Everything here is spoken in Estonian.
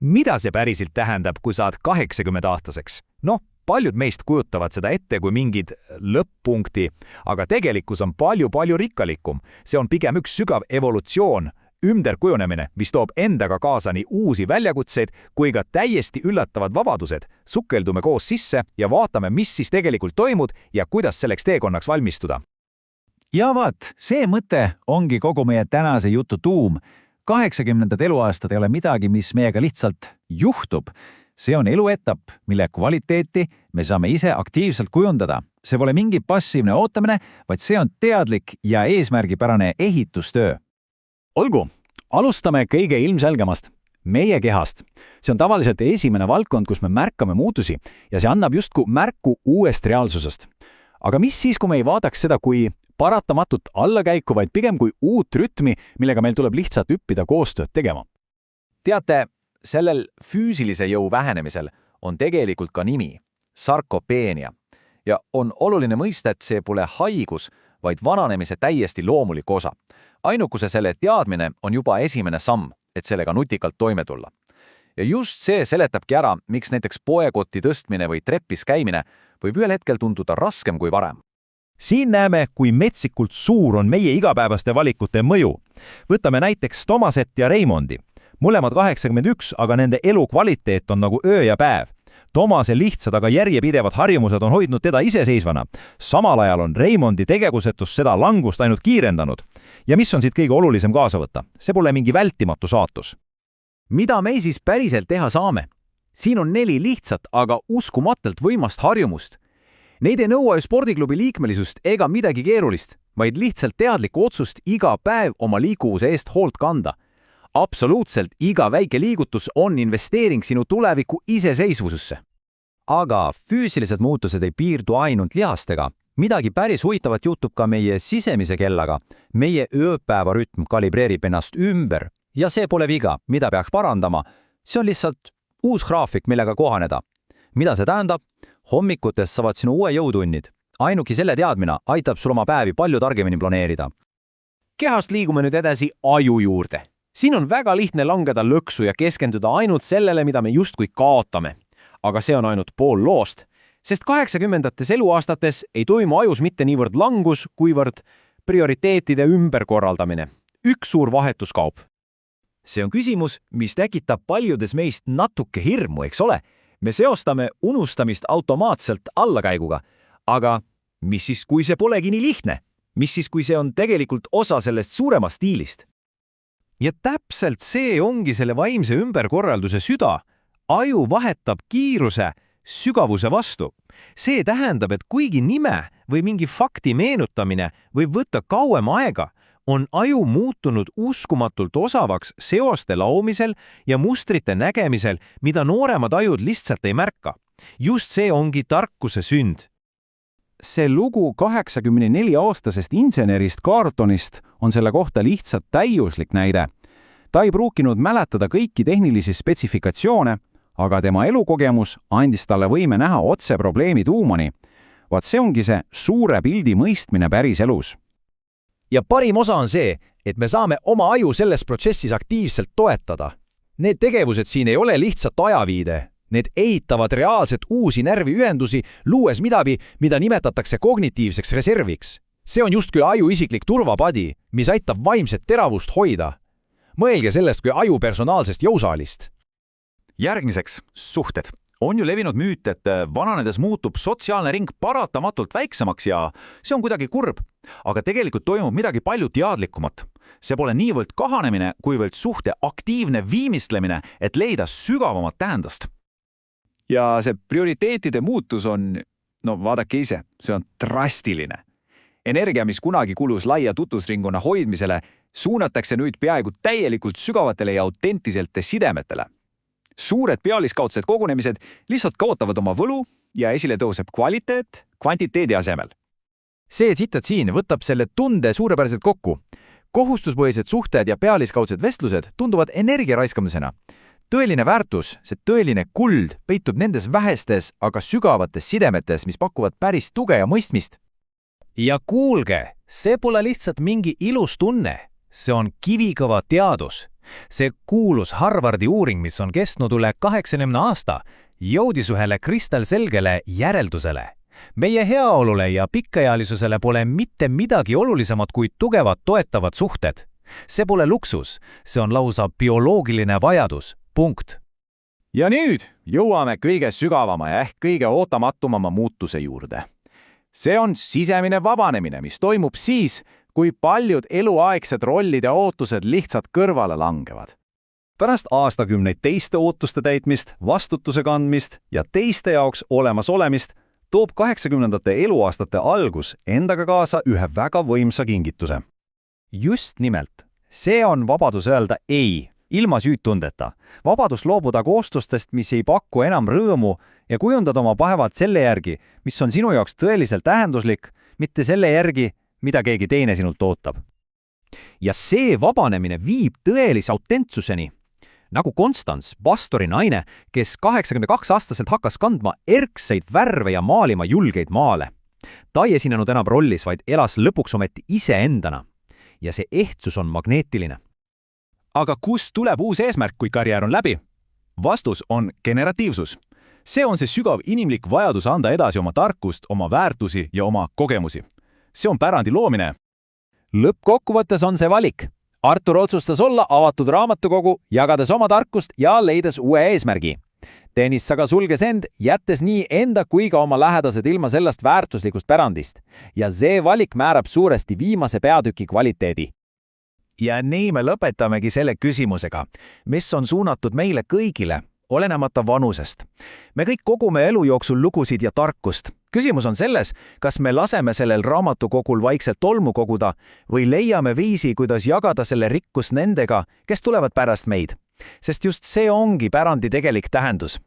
Mida see päriselt tähendab, kui saad 80-aastaseks? Noh, paljud meist kujutavad seda ette kui mingid lõpp-punkti, aga tegelikkus on palju-palju rikkalikum. See on pigem üks sügav evolutsioon, ümberkujunemine, mis toob endaga kaasa nii uusi väljakutseid kui ka täiesti üllatavad vabadused. Sukeldume koos sisse ja vaatame, mis siis tegelikult toimub ja kuidas selleks teekonnaks valmistuda. Ja vaat, see mõte ongi kogu meie tänase jutu tuum. 80. eluaastad ei ole midagi, mis meiega lihtsalt juhtub. See on eluetapp, mille kvaliteeti me saame ise aktiivselt kujundada. See pole mingi passiivne ootamine, vaid see on teadlik ja eesmärgipärane ehitustöö. Olgu, alustame kõige ilmselgemast, meie kehast. See on tavaliselt esimene valdkond, kus me märkame muutusi ja see annab justkui märku uuest reaalsusest. Aga mis siis, kui me ei vaadaks seda kui paratamatut allakäiku, vaid pigem kui uut rütmi, millega meil tuleb lihtsalt üppida koostööd tegema? Teate, sellel füüsilise jõu vähenemisel on tegelikult ka nimi, sarkopeenia. Ja on oluline mõista, et see pole haigus, vaid vananemise täiesti loomulik osa. Ainukuse selle teadmine on juba esimene samm, et sellega nutikalt toime tulla. Ja just see seletabki ära, miks näiteks poekotti tõstmine või treppis käimine võib ühel hetkel tunduda raskem kui varem. Siin näeme, kui metsikult suur on meie igapäevaste valikute mõju. Võtame näiteks Tomaset ja Reimondi. Mõlemad 81, aga nende elu kvaliteet on nagu öö ja päev. Tomase lihtsad, aga järjepidevad harjumused on hoidnud teda iseseisvana. Samal ajal on Reimondi tegevusetus seda langust ainult kiirendanud. Ja mis on siit kõige olulisem kaasa võtta? See pole mingi vältimatu saatus. Mida me siis päriselt teha saame? Siin on 4 lihtsat, aga uskumatult võimast harjumust. Neid ei nõua spordiklubi liikmelisust ega midagi keerulist, vaid lihtsalt teadlikku otsust iga päev oma liikuvuse eest hoolt kanda. Absoluutselt iga väike liigutus on investeering sinu tuleviku iseseisvususse. Aga füüsilised muutused ei piirdu ainult lihastega. Midagi päris huvitavat juhtub ka meie sisemise kellaga. Meie ööpäevarütm kalibreerib ennast ümber ja see pole viga, mida peaks parandama. See on lihtsalt uus graafik, millega kohaneda. Mida see tähendab? Hommikutes saavad sinu uue jõutunnid. Ainuki selle teadmine aitab sul oma päevi palju targemini planeerida. Kehast liigume nüüd edasi aju juurde. Siin on väga lihtne langeda lõksu ja keskenduda ainult sellele, mida me justkui kaotame. Aga see on ainult pool loost, sest 80-ndates eluaastates ei toimu ajus mitte niivõrd langus, kuivõrd prioriteetide ümberkorraldamine. Üks suur vahetus kaob. See on küsimus, mis tekitab paljudes meist natuke hirmu, eks ole? Me seostame unustamist automaatselt allakäiguga. Aga mis siis, kui see polegi nii lihtne? Mis siis, kui see on tegelikult osa sellest suuremast stiilist? Ja täpselt see ongi selle vaimse ümberkorralduse süda. Aju vahetab kiiruse sügavuse vastu. See tähendab, et kuigi nime või mingi fakti meenutamine võib võtta kauem aega, on aju muutunud uskumatult osavaks seoste laumisel ja mustrite nägemisel, mida nooremad ajud lihtsalt ei märka. Just see ongi tarkuse sünd. See lugu 84-aastasest insenerist Carltonist on selle kohta lihtsalt täiuslik näide. Ta ei pruukinud mäletada kõiki tehnilisi spetsifikatsioone, aga tema elukogemus andis talle võime näha otse probleemi tuumani. Vaat see ongi see suure pildi mõistmine päris elus. Ja parim osa on see, et me saame oma aju selles protsessis aktiivselt toetada. Need tegevused siin ei ole lihtsalt ajaviide. Need ehitavad reaalselt uusi närviühendusi, luues midagi, mida nimetatakse kognitiivseks reserviks. See on justkui aju isiklik turvapadi, mis aitab vaimset teravust hoida. Mõelge sellest kui aju personaalsest jõusaalist. Järgmiseks, suhted. On ju levinud müüt, et vananedes muutub sotsiaalne ring paratamatult väiksemaks ja see on kuidagi kurb. Aga tegelikult toimub midagi palju teadlikumat. See pole niivõrd kahanemine, kuivõrd suhte aktiivne viimistlemine, et leida sügavamat tähendust. Ja see prioriteetide muutus on, vaadake ise, see on drastiline. Energia, mis kunagi kulus laia tutvusringkonna hoidmisele, suunatakse nüüd peaaegu täielikult sügavatele ja autentiselite sidemetele. Suured pealiskaudsed kogunemised lihtsalt kaotavad oma võlu ja esile tõuseb kvaliteet kvantiteedi asemel. See tsitat siin võtab selle tunde suurepäraselt kokku. Kohustuspõhised suhted ja pealiskaudsed vestlused tunduvad energia raiskamisena. Tõeline väärtus, see tõeline kuld peitub nendes vähestes, aga sügavates sidemetes, mis pakuvad päris tuge ja mõistmist. Ja kuulge, see pole lihtsalt mingi ilus tunne. see on kivikõva teadus. See kuulus Harvardi uuring, mis on kestnud üle 80 aasta, jõudis ühele kristalselgele järeldusele. Meie heaolule ja pikkaealisusele pole mitte midagi olulisemat kui tugevad toetavad suhted. See pole luksus, see on lausa bioloogiline vajadus. Punkt. Ja nüüd jõuame kõige sügavama ja ehk kõige ootamatumama muutuse juurde. See on sisemine vabanemine, mis toimub siis, kui paljud eluaegsed rollid ja ootused lihtsalt kõrvale langevad. Pärast aastakümneid teiste ootuste täitmist, vastutuse kandmist ja teiste jaoks olemas olemist, toob 80ndate eluaastate algus endaga kaasa ühe väga võimsa kingituse. Just nimelt. See on vabadus öelda ei, ilma süütundeta. Vabadus loobuda koostustest, mis ei paku enam rõõmu ja kujundada oma päevad selle järgi, mis on sinu jaoks tõeliselt tähenduslik, mitte selle järgi, mida keegi teine sinult ootab. Ja see vabanemine viib tõelise autentsuseni. Nagu Konstants, pastori naine, kes 82-aastaselt hakkas kandma erkseid värve ja maalima julgeid maale. Ta ei esinenud enam rollis, vaid elas lõpuks ometi iseendana. Ja see ehtsus on magneetiline. Aga kust tuleb uus eesmärk, kui karjäär on läbi? Vastus on generatiivsus. See on see sügav inimlik vajadus anda edasi oma tarkust, oma väärtusi ja oma kogemusi. See on pärandi loomine. Lõppkokkuvõttes on see valik. Artur otsustas olla avatud raamatukogu, jagades oma tarkust ja leides uue eesmärgi. Dennis aga sulges end, jättes nii enda kui ka oma lähedased ilma sellest väärtuslikust pärandist. Ja see valik määrab suuresti viimase peatüki kvaliteedi. Ja nii me lõpetamegi selle küsimusega, mis on suunatud meile kõigile, olenemata vanusest. Me kõik kogume elu jooksul lugusid ja tarkust. Küsimus on selles, kas me laseme sellel raamatukogul vaikselt tolmu koguda või leiame viisi, kuidas jagada selle rikkus nendega, kes tulevad pärast meid. Sest just see ongi pärandi tegelik tähendus.